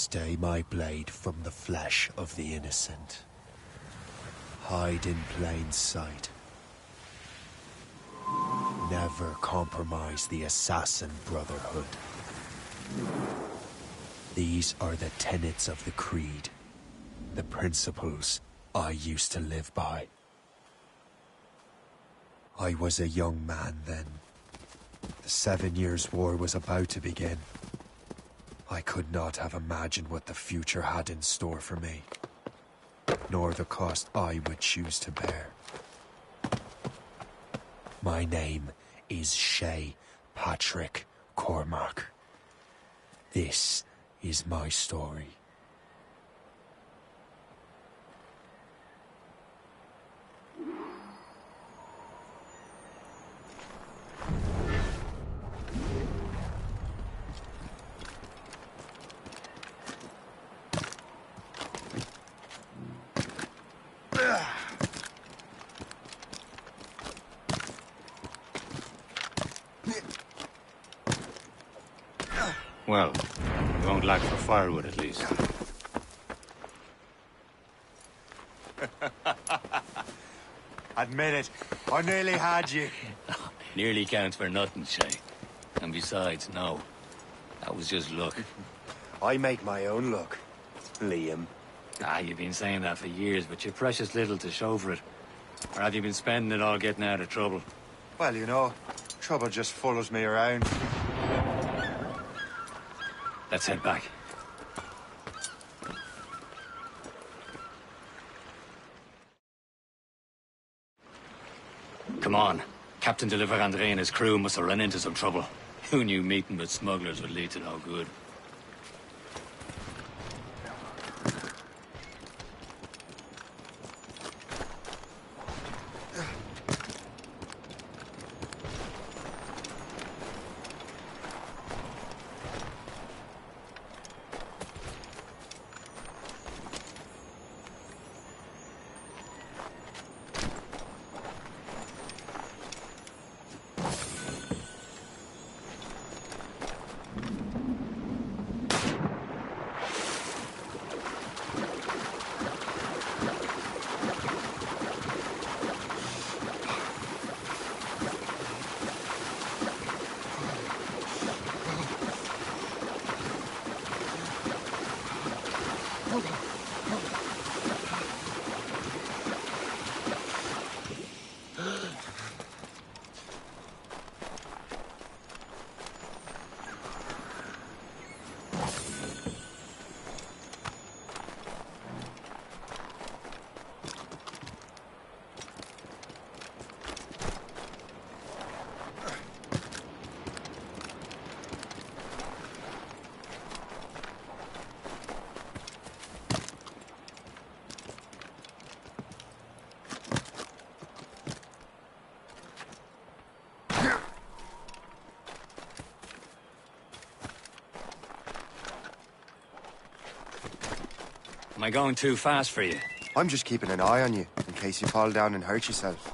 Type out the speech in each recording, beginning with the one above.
Stay my blade from the flesh of the innocent. Hide in plain sight. Never compromise the Assassin Brotherhood. These are the tenets of the Creed, the principles I used to live by. I was a young man then. The 7 Years' War was about to begin. I could not have imagined what the future had in store for me, nor the cost I would choose to bear. My name is Shay Patrick Cormac. This is my story. Well, you won't lack for firewood at least. Admit it, I nearly had you. Nearly counts for nothing, Shay. And besides, no. That was just luck. I make my own luck, Liam. You've been saying that for years, but you've precious little to show for it. Or have you been spending it all getting out of trouble? Well, you know, trouble just follows me around. Let's head back. Come on. Captain de Andre and his crew must have run into some trouble. Who knew meeting with smugglers would lead to no good? Am I going too fast for you? I'm just keeping an eye on you, in case you fall down and hurt yourself.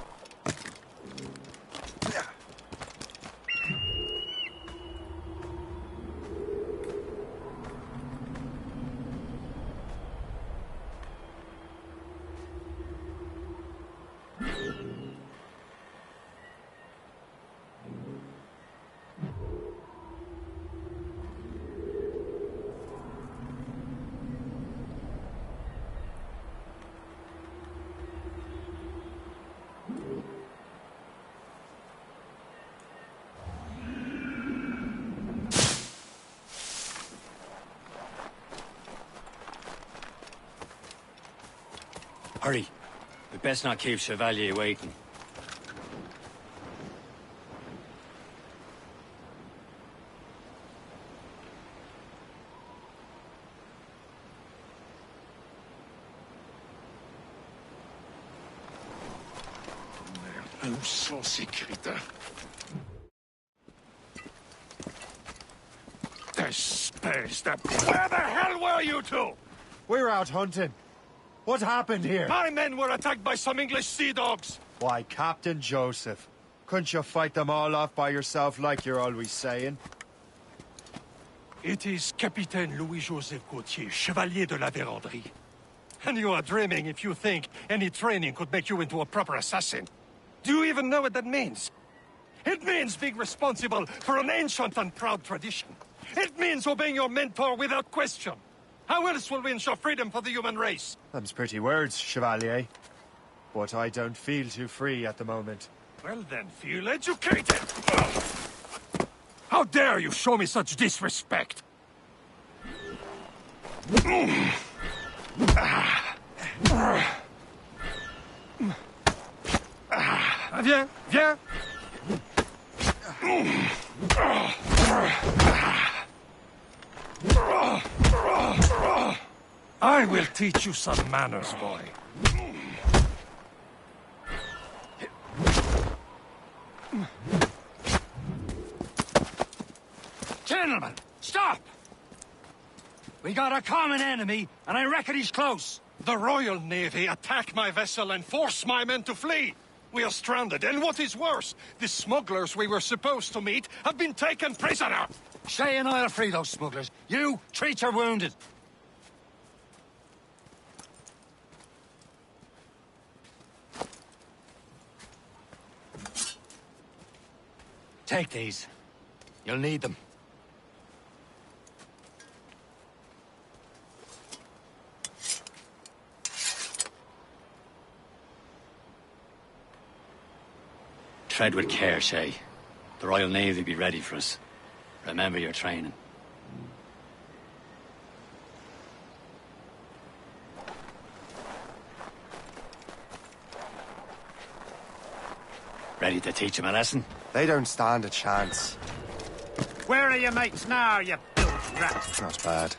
Hurry. We best not keep Chevalier waiting. Un saucy critter. Despace that. Where the hell were you two? We're out hunting. What happened here? My men were attacked by some English sea dogs. Why, Captain Joseph. Couldn't you fight them all off by yourself like you're always saying? It is Capitaine Louis-Joseph Gauthier, Chevalier de la Vérendrye. And you are dreaming if you think any training could make you into a proper assassin. Do you even know what that means? It means being responsible for an ancient and proud tradition. It means obeying your mentor without question. How else will we ensure freedom for the human race? Them's pretty words, Chevalier. But I don't feel too free at the moment. Well then, feel educated! How dare you show me such disrespect? Viens, viens! I will teach you some manners, boy. Gentlemen, stop! We got a common enemy, and I reckon he's close. The Royal Navy attack my vessel and force my men to flee. We are stranded, and what is worse, the smugglers we were supposed to meet have been taken prisoner. Shay and I'll free those smugglers. You, treat your wounded. Take these. You'll need them. Tread with care, Shay. The Royal Navy be ready for us. Remember your training. Ready to teach him a lesson? They don't stand a chance. Where are your mates now, you bilge rat? Not bad.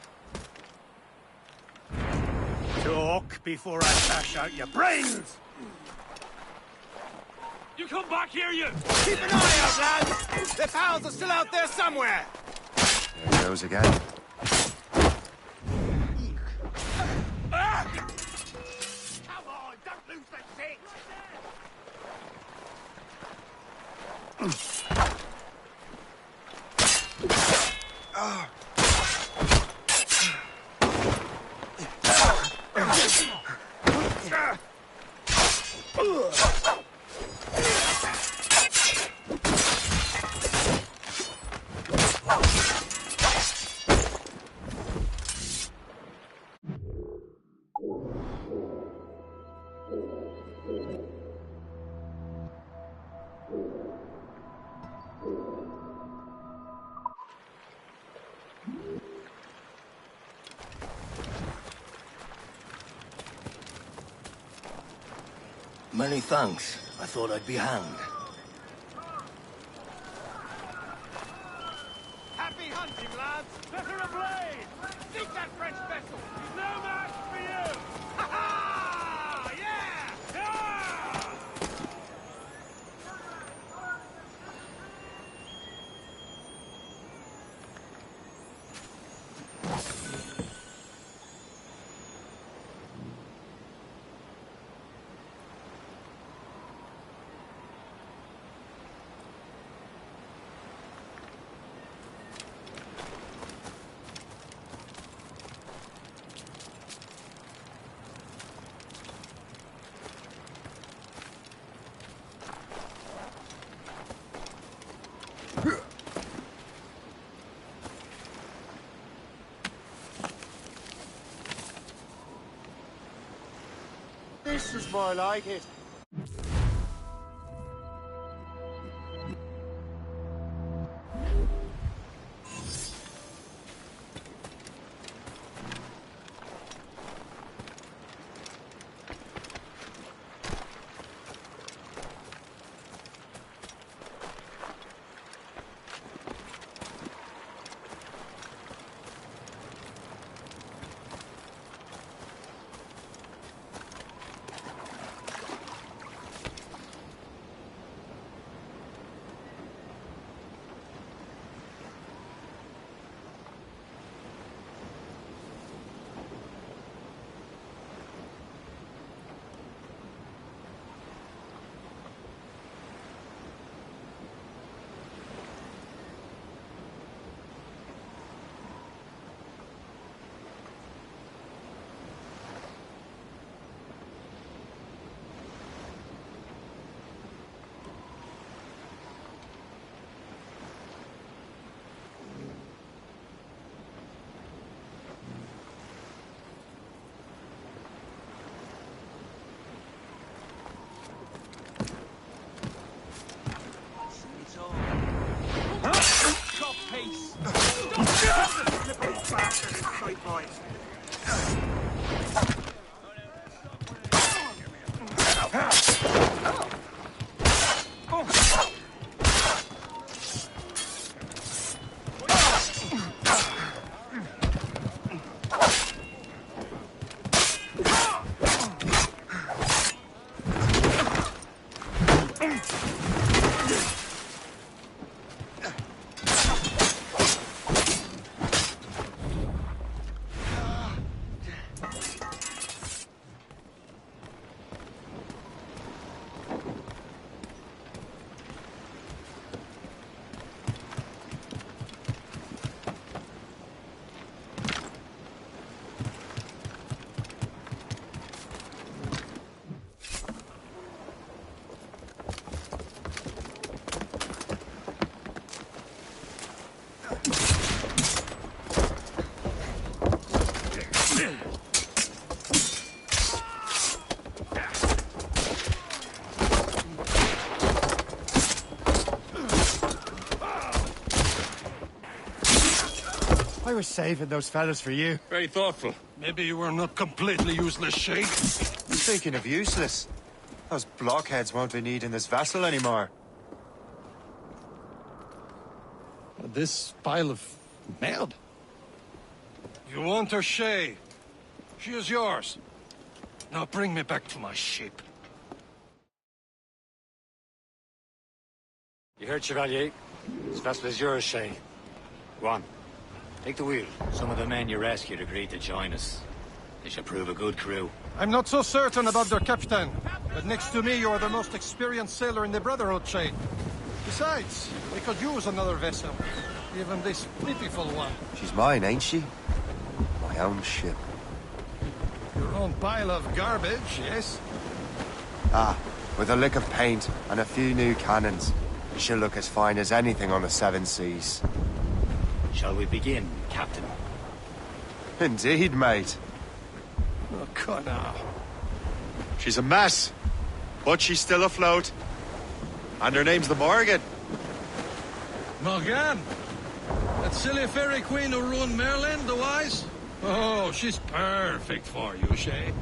Talk before I bash out your brains! You come back here, you! Keep an eye out, lads! Their pals are still out there somewhere! There he goes again. Ah! Come on, don't lose the stick! Many thanks. I thought I'd be hanged. Happy hunting, lads! Better ablaze! Seek that French vessel! He's no match for you! Ha ha! Yeah! Yeah! This is more like it. I was saving those fellas for you. Very thoughtful. Maybe you were not completely useless, Shay. Speaking of useless, those blockheads won't be needing this vessel anymore. This pile of merd? You want her, Shay? She is yours. Now bring me back to my ship. You heard, Chevalier? This vessel is yours, Shay. Go on. Take the wheel. Some of the men you rescued agreed to join us. They should prove a good crew. I'm not so certain about their captain, but next to me you are the most experienced sailor in the Brotherhood, Shay. Besides, we could use another vessel. Even this pitiful one. She's mine, ain't she? My own ship. Your own pile of garbage, yes? Ah, with a lick of paint and a few new cannons. She'll look as fine as anything on the seven seas. Shall we begin, Captain? Indeed, mate. Oh, God, now. She's a mess, but she's still afloat. And her name's the Morgan. Morgan? That silly fairy queen who ruined Merlin, the wise? Oh, she's perfect for you, Shay.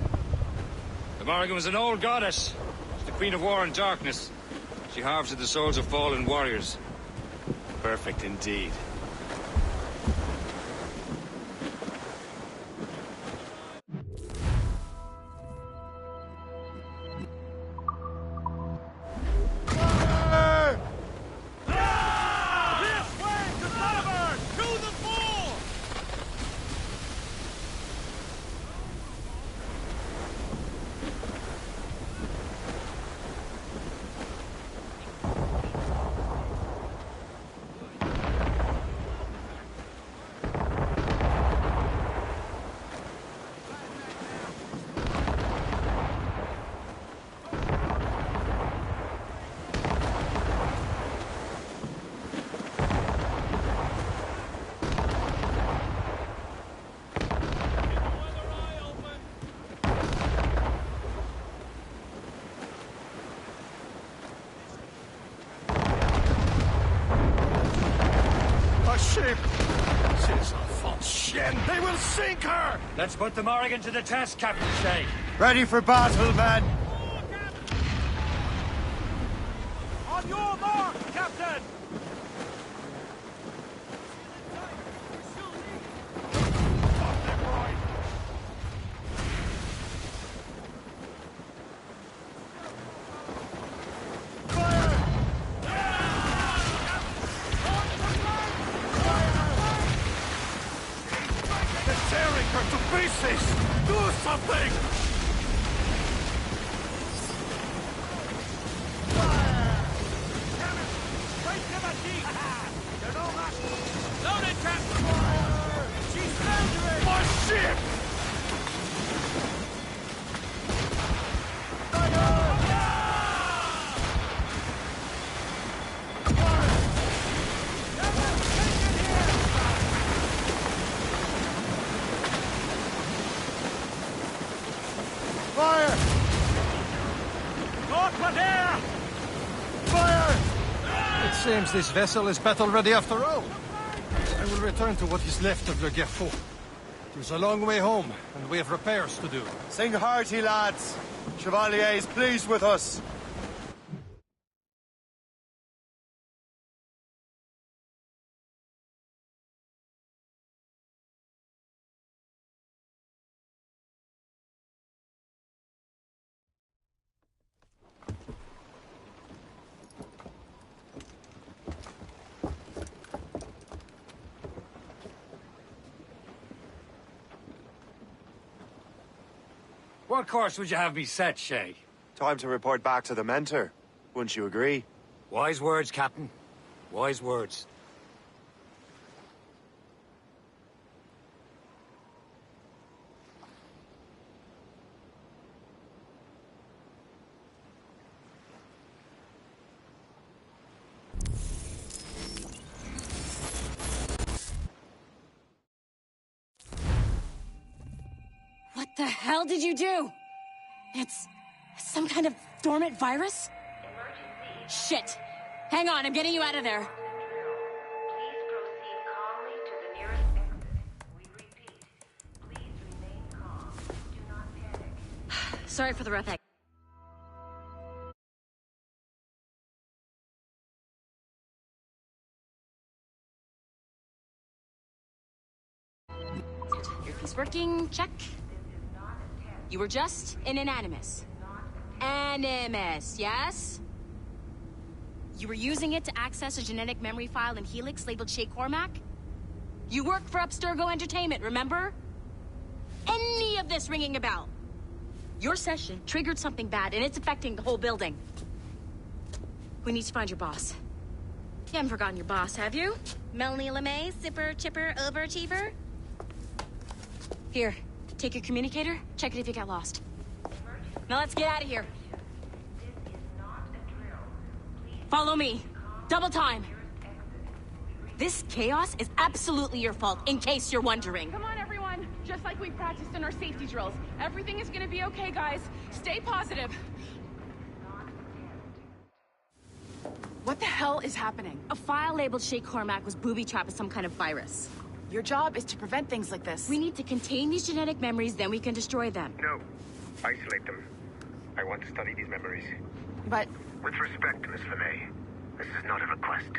The Morrigan was an old goddess. She's the queen of war and darkness. She harvested the souls of fallen warriors. Perfect indeed. They will sink her! Let's put the Morrigan to the test, Captain Shay. Ready for battle, men! On your mark, Captain! Do something! Loaded, Captain! She's foundering! My ship! Fire! Fire! It seems this vessel is battle-ready after all. I will return to what is left of Le Guerfort. It is a long way home, and we have repairs to do. Sing hearty, lads. Chevalier is pleased with us. What course would you have me set, Shay? Time to report back to the mentor. Wouldn't you agree? Wise words, Captain. Wise words. What the hell did you do? It's some kind of dormant virus? Shit. Hang on, I'm getting you out of there. Please proceed calmly to the nearest exit. Sorry for the rough egg. Earpiece working, check. You were just in an animus. Animus, yes? You were using it to access a genetic memory file in Helix labeled Shay Cormac? You work for Abstergo Entertainment, remember? Any of this ringing a bell? Your session triggered something bad, and it's affecting the whole building. We need to find your boss. You haven't forgotten your boss, have you? Melanie LeMay, zipper, chipper, overachiever? Here, take your communicator, check it if you got lost. Now let's get out of here. Follow me. Double time. This chaos is absolutely your fault, in case you're wondering. Come on, everyone. Just like we practiced in our safety drills. Everything is gonna be okay, guys. Stay positive. What the hell is happening? A file labeled Shay Cormac was booby-trapped with some kind of virus. Your job is to prevent things like this. We need to contain these genetic memories, then we can destroy them. No. Isolate them. I want to study these memories. But With respect, Miss LeMay, this is not a request.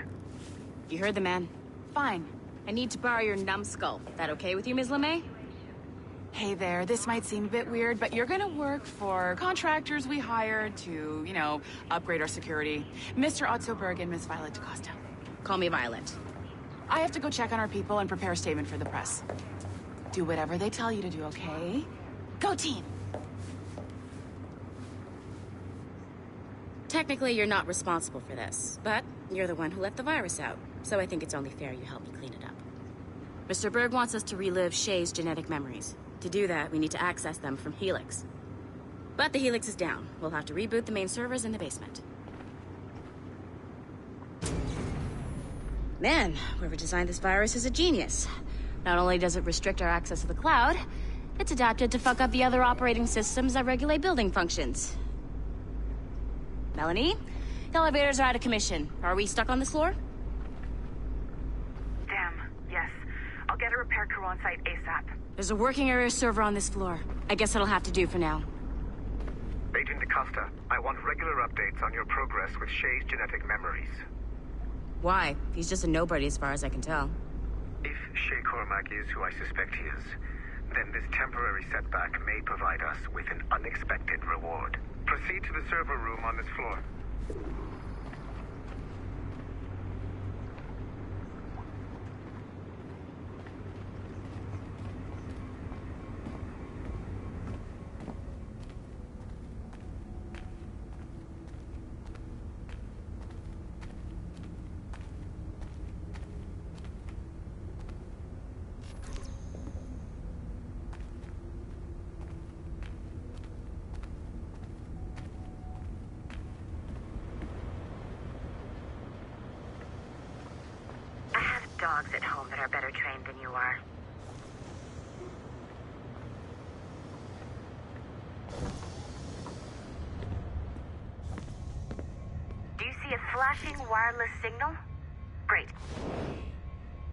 You heard the man. fine. I need to borrow your numbskull. That okay with you, Ms. LeMay? Hey there, this might seem a bit weird, but you're gonna work for contractors we hired to, you know, upgrade our security. Mr. Otto Berg and Miss Violet DaCosta. Call me Violet. I have to go check on our people and prepare a statement for the press. Do whatever they tell you to do, okay? Go team! Technically, you're not responsible for this, but you're the one who let the virus out, so I think it's only fair you help me clean it up. Mr. Berg wants us to relive Shay's genetic memories. To do that, we need to access them from Helix. But the Helix is down. We'll have to reboot the main servers in the basement. Man, whoever designed this virus is a genius. Not only does it restrict our access to the cloud, it's adapted to fuck up the other operating systems that regulate building functions. Melanie, the elevators are out of commission. Are we stuck on this floor? Damn, yes. I'll get a repair crew on site ASAP. There's a working area server on this floor. I guess that'll have to do for now. Agent DaCosta, I want regular updates on your progress with Shay's genetic memories. Why? He's just a nobody as far as I can tell. If Shay Cormac is who I suspect he is, then this temporary setback may provide us with an unexpected reward. Proceed to the server room on this floor. I have dogs at home that are better trained than you are. Do you see a flashing wireless signal? Great.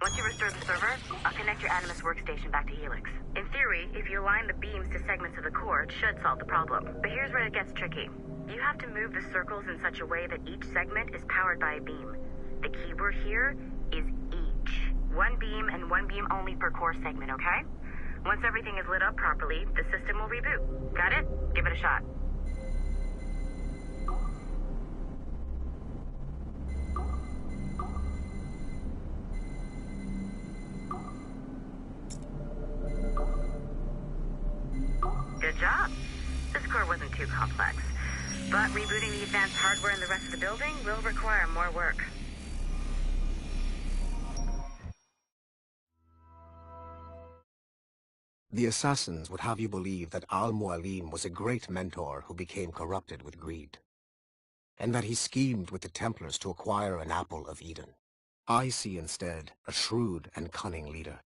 Once you restore the server, I'll connect your Animus workstation back to Helix. In theory, if you align the beams to segments of the core, it should solve the problem. But here's where it gets tricky. You have to move the circles in such a way that each segment is powered by a beam. The keyword here is each. One beam and one beam only per core segment, okay? Once everything is lit up properly, the system will reboot. Got it? Give it a shot. Good job. This core wasn't too complex. But rebooting the advanced hardware in the rest of the building will require more work. The assassins would have you believe that Al-Mualim was a great mentor who became corrupted with greed, and that he schemed with the Templars to acquire an apple of Eden. I see instead a shrewd and cunning leader,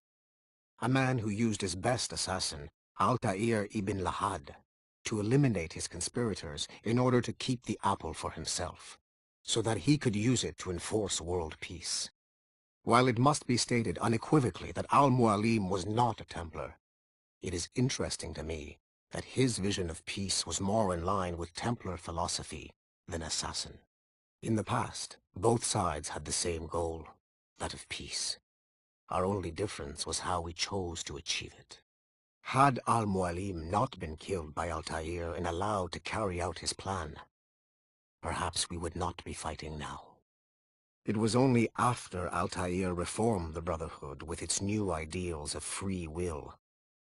a man who used his best assassin, Altair ibn Lahad, to eliminate his conspirators in order to keep the apple for himself, so that he could use it to enforce world peace. While it must be stated unequivocally that Al-Mualim was not a Templar, it is interesting to me that his vision of peace was more in line with Templar philosophy than assassin. In the past, both sides had the same goal, that of peace. Our only difference was how we chose to achieve it. Had Al-Mualim not been killed by Altair and allowed to carry out his plan, perhaps we would not be fighting now. It was only after Altair reformed the Brotherhood with its new ideals of free will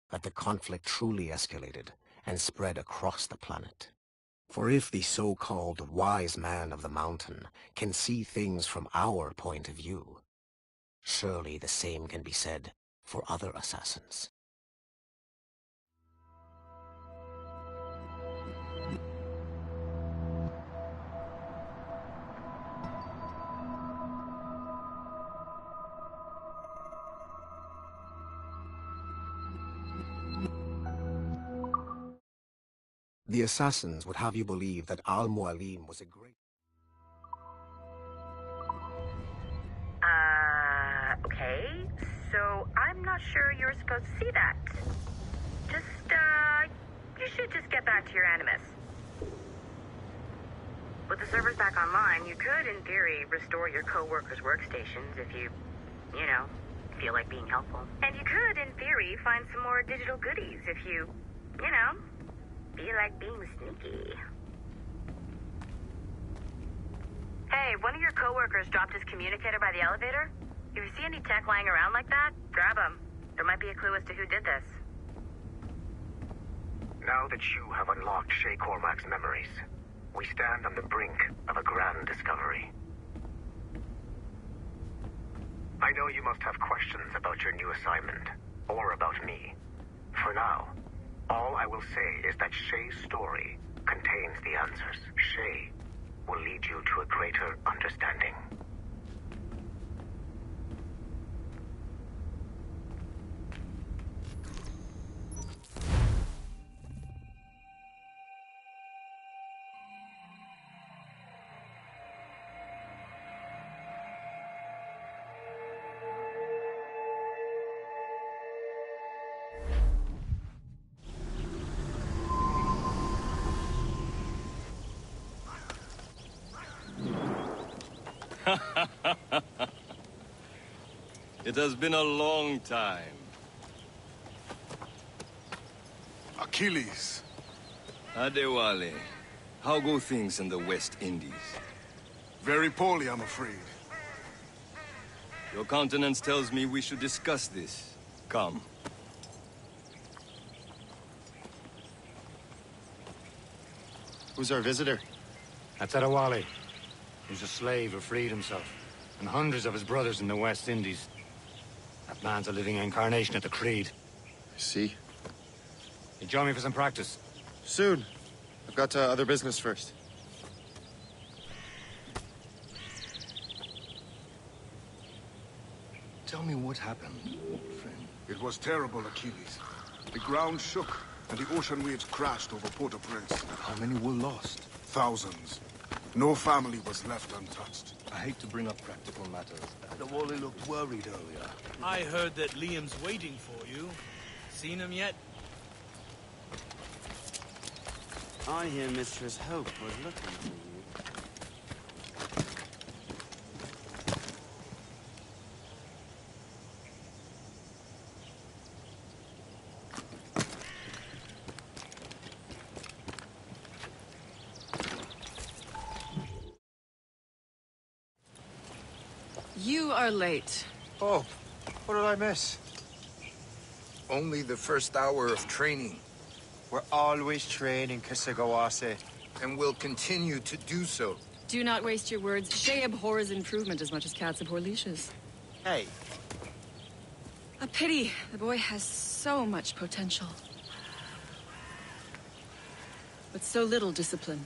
that the conflict truly escalated and spread across the planet. For if the so-called wise man of the mountain can see things from our point of view, surely the same can be said for other assassins. The assassins would have you believe that Al-Mualim was a great... Okay. So, I'm not sure you're supposed to see that. You should just get back to your Animus. With the servers back online, you could, in theory, restore your co-workers' workstations if you feel like being helpful. And you could, in theory, find some more digital goodies if you feel like being sneaky. Hey, one of your coworkers dropped his communicator by the elevator. If you see any tech lying around like that, grab them. There might be a clue as to who did this. Now that you have unlocked Shay Cormac's memories, we stand on the brink of a grand discovery. I know you must have questions about your new assignment, or about me. For now, all I will say is that Shay's story contains the answers. Shay will lead you to a greater understanding. It has been a long time. Achilles. Adewale, how go things in the West Indies? Very poorly, I'm afraid. Your countenance tells me we should discuss this. Come. Who's our visitor? That's Adewale. He's a slave who freed himself, and hundreds of his brothers in the West Indies. That man's a living incarnation of the Creed. I see. You join me for some practice? Soon. I've got other business first. Tell me what happened, old friend. It was terrible, Achilles. The ground shook, and the ocean waves crashed over Port-au-Prince. How many were lost? Thousands. No family was left untouched. I hate to bring up practical matters. Adewale looked worried earlier. I heard that Liam's waiting for you. Seen him yet? I hear Mistress Hope was looking for you. You are late. Oh, what did I miss? Only the first hour of training. We're always training, Kisagawase. And will continue to do so. Do not waste your words. Shay abhors improvement as much as cats abhor leashes. Hey. A pity. The boy has so much potential. But so little discipline.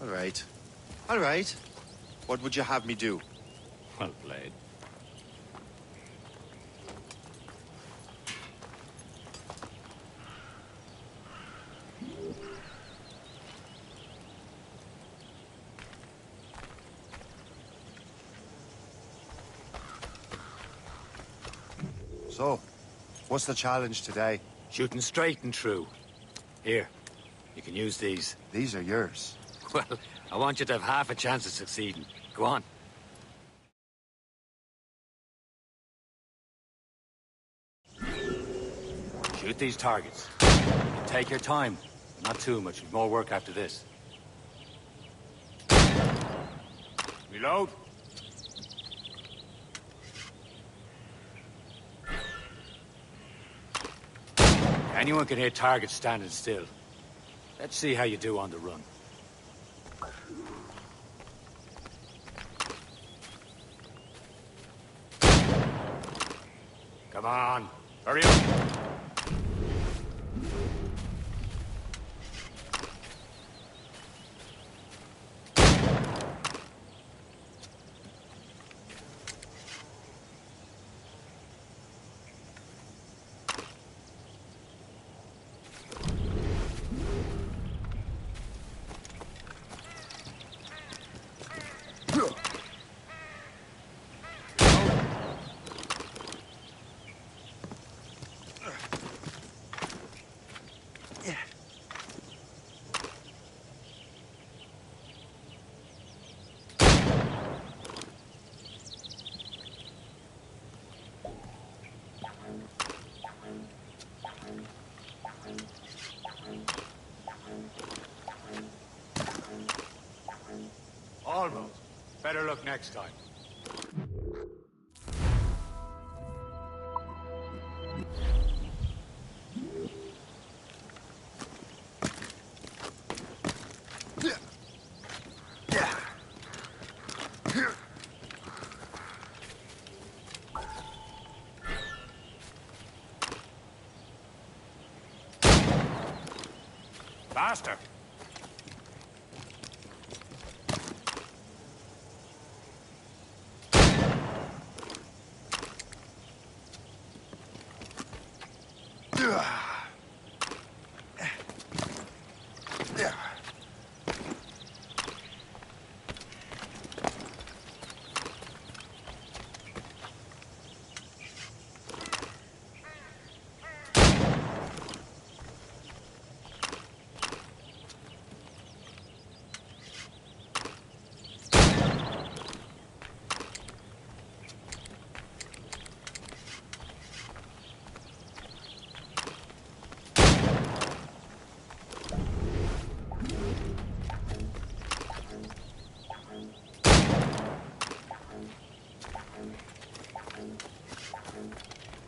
All right. All right. What would you have me do? Well played. So, what's the challenge today? Shooting straight and true. Here, you can use these. These are yours. Well, I want you to have half a chance of succeeding. Go on. Shoot these targets. You can take your time. Not too much. More work after this. Reload. Anyone can hit targets standing still. Let's see how you do on the run. Come on, hurry up. Almost. Better look next time. Faster.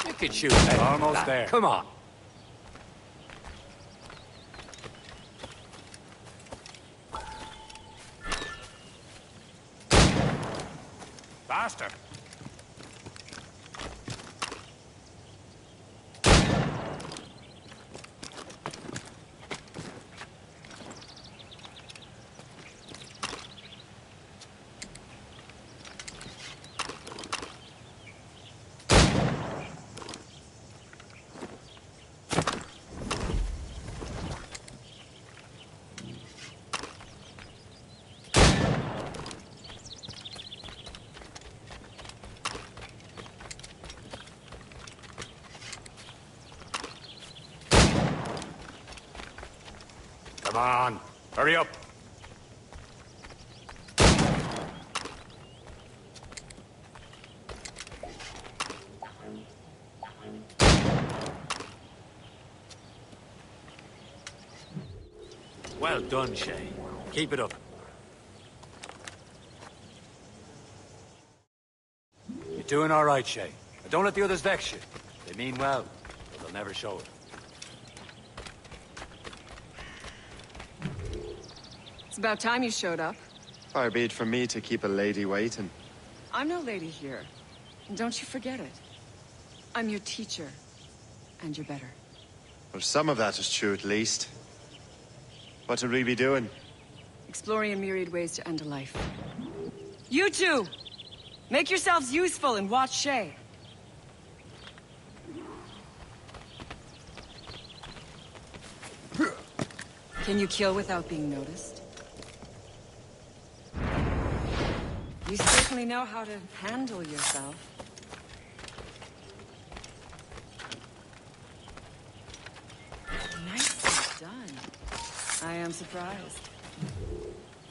You can shoot that. Almost there. Come on. Faster. Come on, hurry up. Well done, Shay. Keep it up. You're doing all right, Shay. But don't let the others vex you. They mean well, but they'll never show it. It's about time you showed up. Far be it from me to keep a lady waiting. I'm no lady here. And don't you forget it. I'm your teacher. And you're better. Well, some of that is true at least. What would we be doing? Exploring a myriad ways to end a life. You two! Make yourselves useful and watch Shay. Can you kill without being noticed? You certainly know how to handle yourself. Nicely done. I am surprised.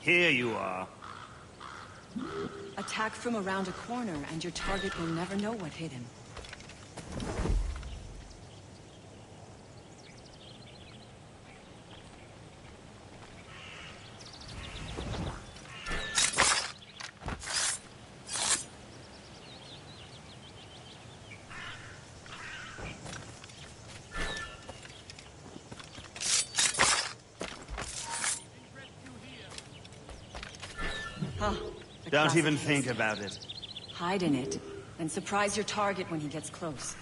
Here you are. Attack from around a corner, and your target will never know what hit him. Huh. Don't even think about it. Hide in it, and surprise your target when he gets close.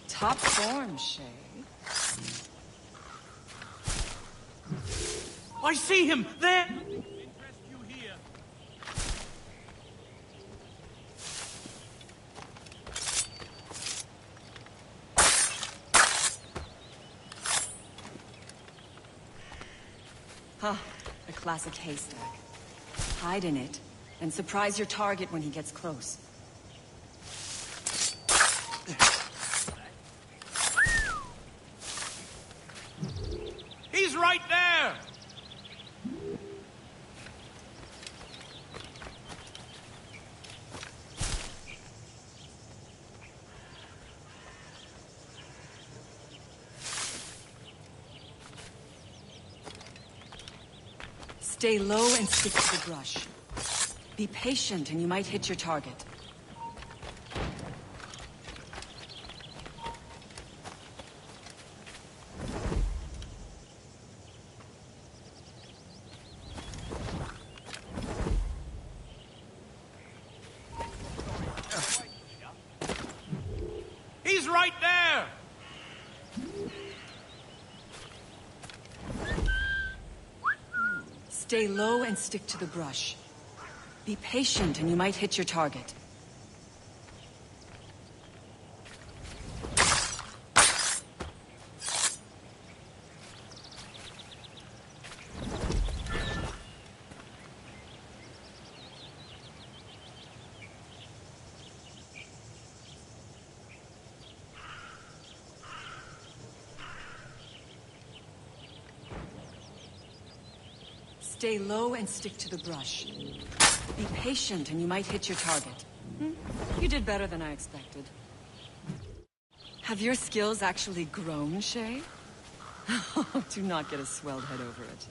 Top form, Shay. I see him! There! Huh. A classic haystack. Hide in it, and surprise your target when he gets close. He's right there! Stay low and stick to the brush. Be patient and you might hit your target. He's right there! Stay low and stick to the brush. Be patient and you might hit your target. Stay low and stick to the brush. Be patient and you might hit your target. You did better than I expected. Have your skills actually grown, Shay? Do not get a swelled head over it.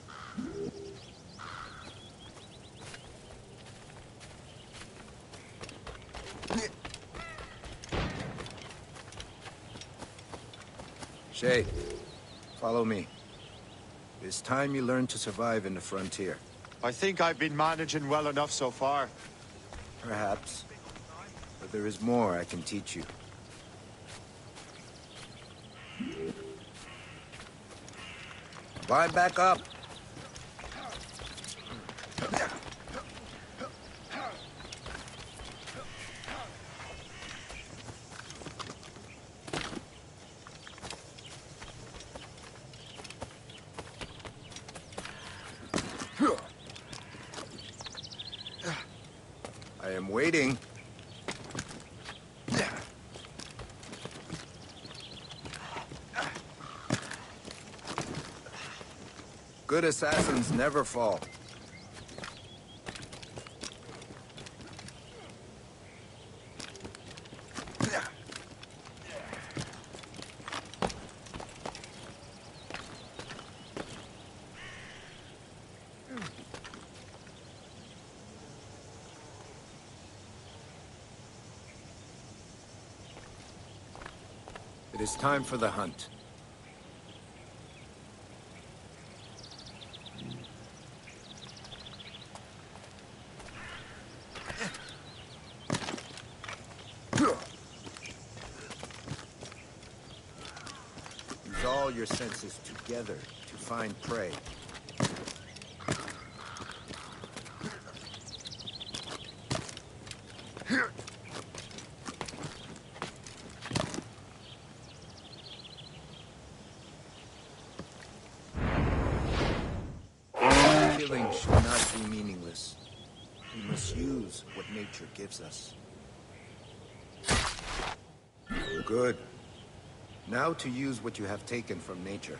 Shay, follow me. It's time you learn to survive in the frontier. I think I've been managing well enough so far. Perhaps. But there is more I can teach you. Climb back up. I am waiting. Good assassins never fall. It is time for the hunt. Use all your senses together to find prey. Killing should not be meaningless. We must use what nature gives us. Good. Now to use what you have taken from nature.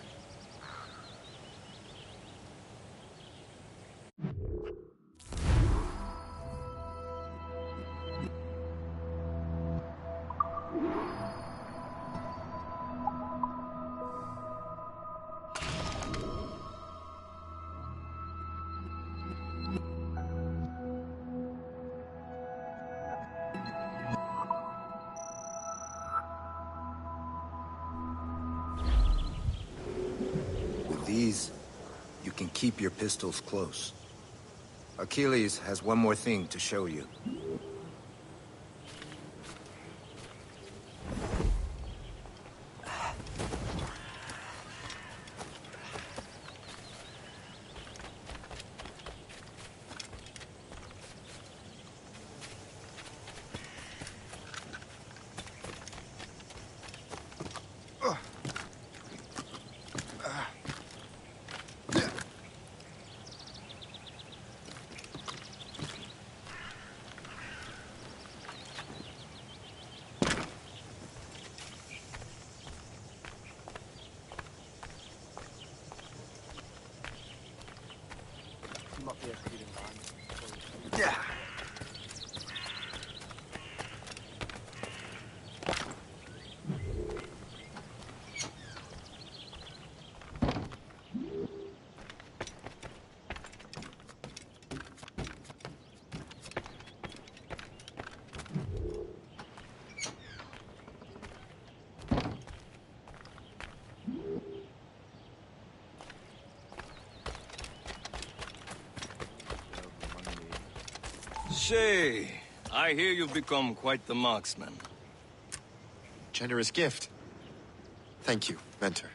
These, you can keep your pistols close. Achilles has one more thing to show you. Yeah. Shay, I hear you've become quite the marksman. Generous gift. Thank you, Mentor.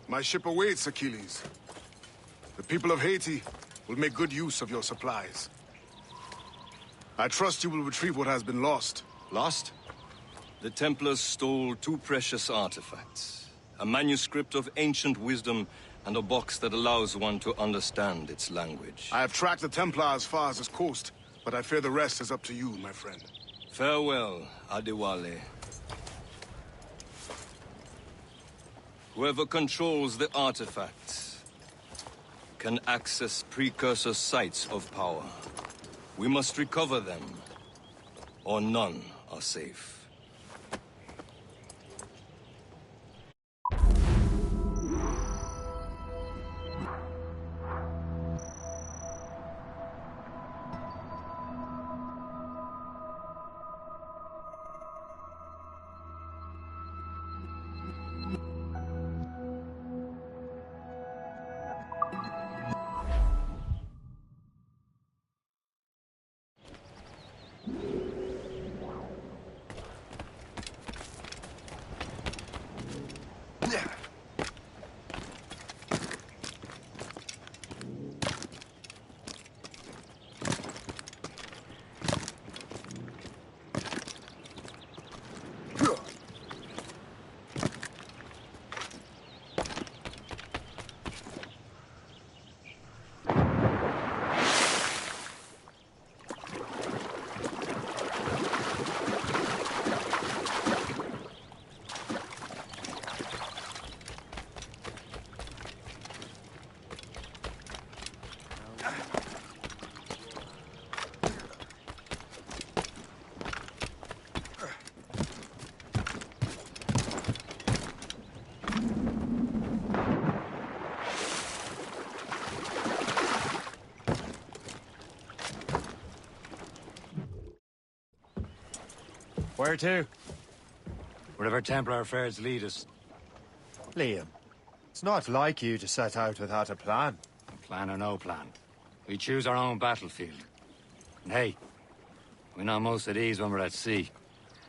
My ship awaits, Achilles. The people of Haiti will make good use of your supplies. I trust you will retrieve what has been lost. Lost? The Templars stole 2 precious artifacts. A manuscript of ancient wisdom and a box that allows one to understand its language. I have tracked the Templar as far as this coast, but I fear the rest is up to you, my friend. Farewell, Adewale. Whoever controls the artifacts can access precursor sites of power. We must recover them, or none are safe. Where to? Wherever Templar affairs lead us. Liam, it's not like you to set out without a plan. Plan or no plan. We choose our own battlefield. And hey, we know most of these when we're at sea.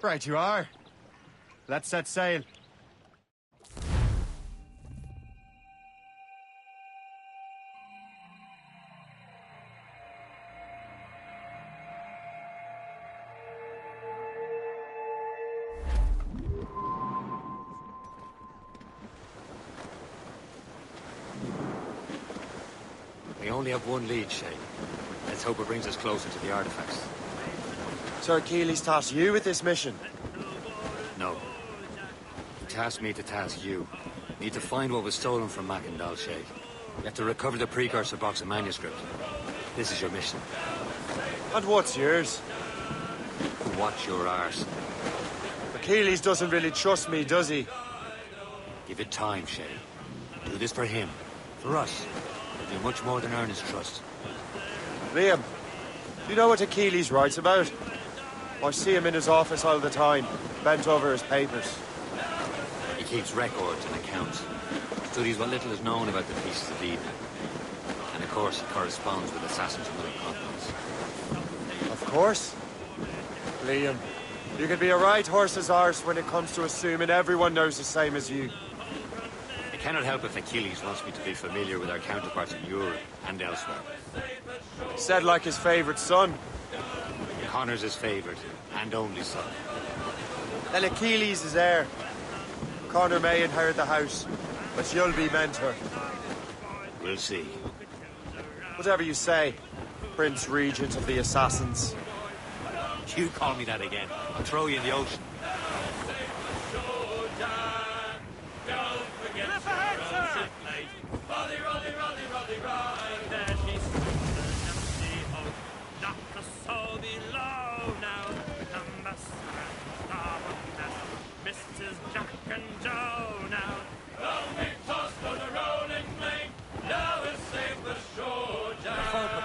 Right you are. Let's set sail. We only have one lead, Shay. Let's hope it brings us closer to the artifacts. Sir Achilles tasked you with this mission. No. The tasked me to task you. Need to find what was stolen from Mac and Dalshay. You have to recover the precursor box of manuscript. This is your mission. And what's yours? Watch your arse. Achilles doesn't really trust me, does he? Give it time, Shay. Do this for him. For us. Do much more than earn his trust. Liam, do you know what Achilles writes about? I see him in his office all the time, bent over his papers. He keeps records and accounts. Studies what little is known about the pieces of Eden. And of course, he corresponds with assassins from other continents. Of course. Liam, you can be a right horse's arse when it comes to assuming everyone knows the same as you. I cannot help if Achilles wants me to be familiar with our counterparts in Europe and elsewhere. Said like his favorite son. Connor's his favorite and only son. Then Achilles is heir. Connor may inherit the house, but you'll be mentor. We'll see. Whatever you say, Prince Regent of the Assassins. You call me that again, I'll throw you in the ocean.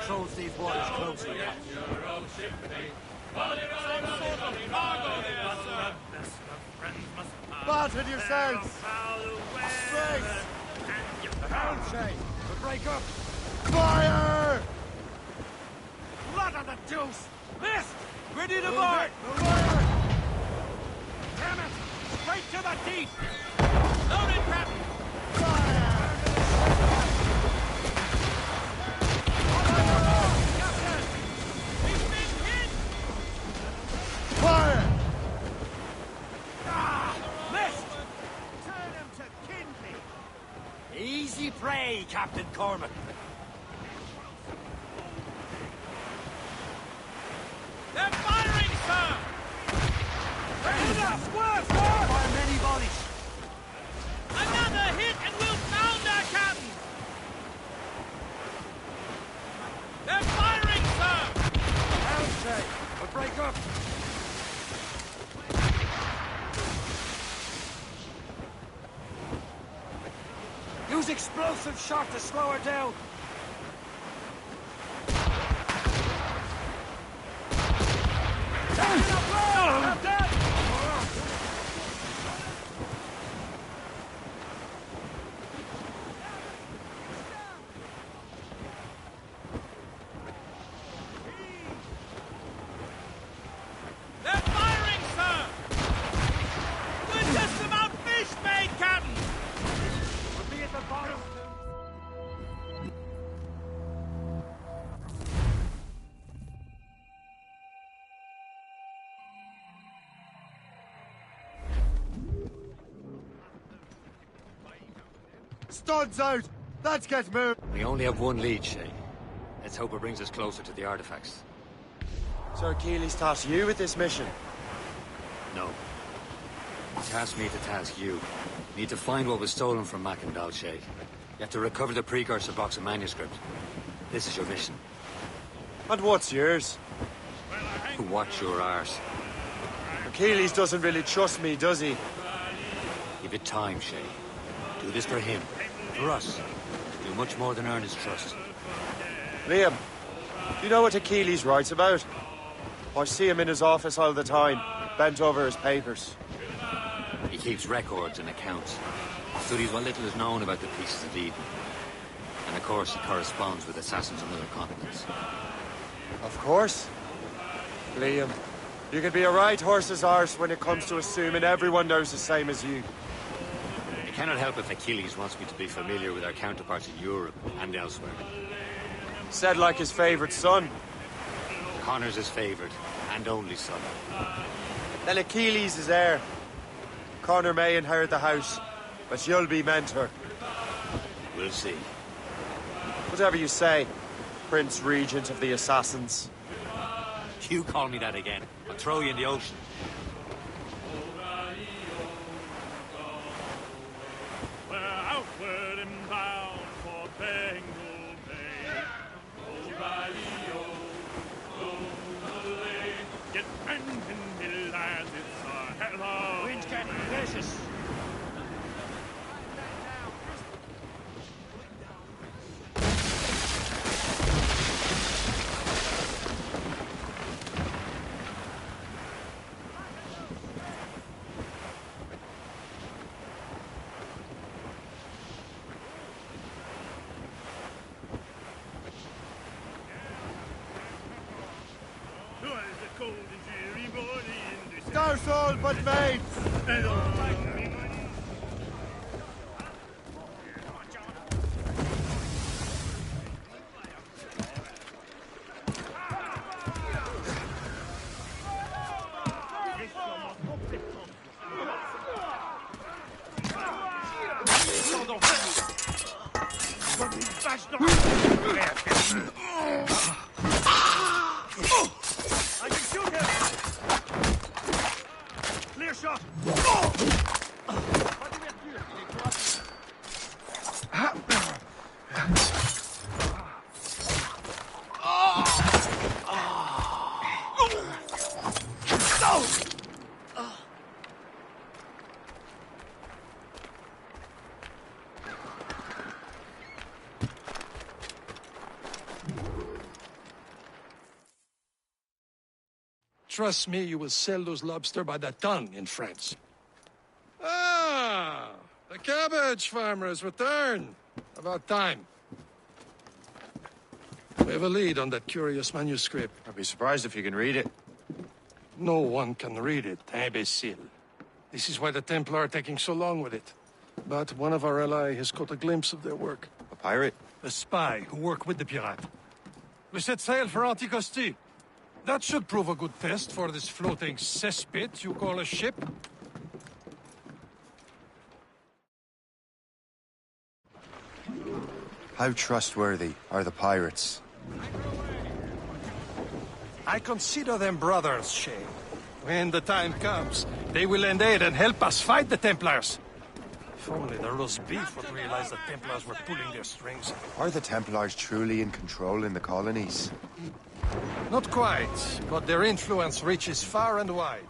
Patrols these waters closely. Barton yourselves! Straight! Down, Shay! We'll break up! Fire! Blood on the deuce! Missed! Ready to march! Damn it! Straight to the deep! Loaded, Captain! Fire! Ah! Missed! Turn him to kindling! Easy prey, Captain Cormac. They're firing, sir! Fire many bodies. Another hit and we'll pound our captain! They're firing, sir! Down, Shay! We'll break up! Use explosive shot to slow her down. They're firing, sir! We're just about fish made, Captain! We'll be at the bottom! Studs out! Let's get moving! We only have one lead, Shay. Let's hope it brings us closer to the artifacts. So Achilles tasked you with this mission? No. He tasked me to task you. Need to find what was stolen from Mac and Dalshay. You have to recover the precursor box of manuscript. This is your mission. And what's yours? Watch your arse. Achilles doesn't really trust me, does he? Give it time, Shay. Do this for him. For us. Do much more than earn his trust. Liam, do you know what Achilles writes about? I see him in his office all the time, bent over his papers. He keeps records and accounts. Studies what little is known about the pieces of Eden. And of course, he corresponds with assassins on other continents. Of course. Liam, you can be a right horse's arse when it comes to assuming everyone knows the same as you. I cannot help if Achilles wants me to be familiar with our counterparts in Europe and elsewhere. Said like his favorite son. Connor's his favorite and only son. Then Achilles is heir. Connor may inherit the house, but you'll be mentor. We'll see. Whatever you say, Prince Regent of the Assassins. You call me that again, I'll throw you in the ocean. household but maids! I can shoot him! Clear shot! Trust me, you will sell those lobster by the ton in France. Ah, the cabbage farmers return. About time. We have a lead on that curious manuscript. I'd be surprised if you can read it. No one can read it, imbecile. This is why the Templar are taking so long with it. But one of our allies has caught a glimpse of their work. A pirate? A spy who worked with the pirate. We set sail for Anticosti. That should prove a good test for this floating cesspit you call a ship. How trustworthy are the pirates? I consider them brothers, Shay. When the time comes, they will lend aid and help us fight the Templars. If only the roast beef would realize the Templars were pulling their strings. Are the Templars truly in control in the colonies? Not quite, but their influence reaches far and wide.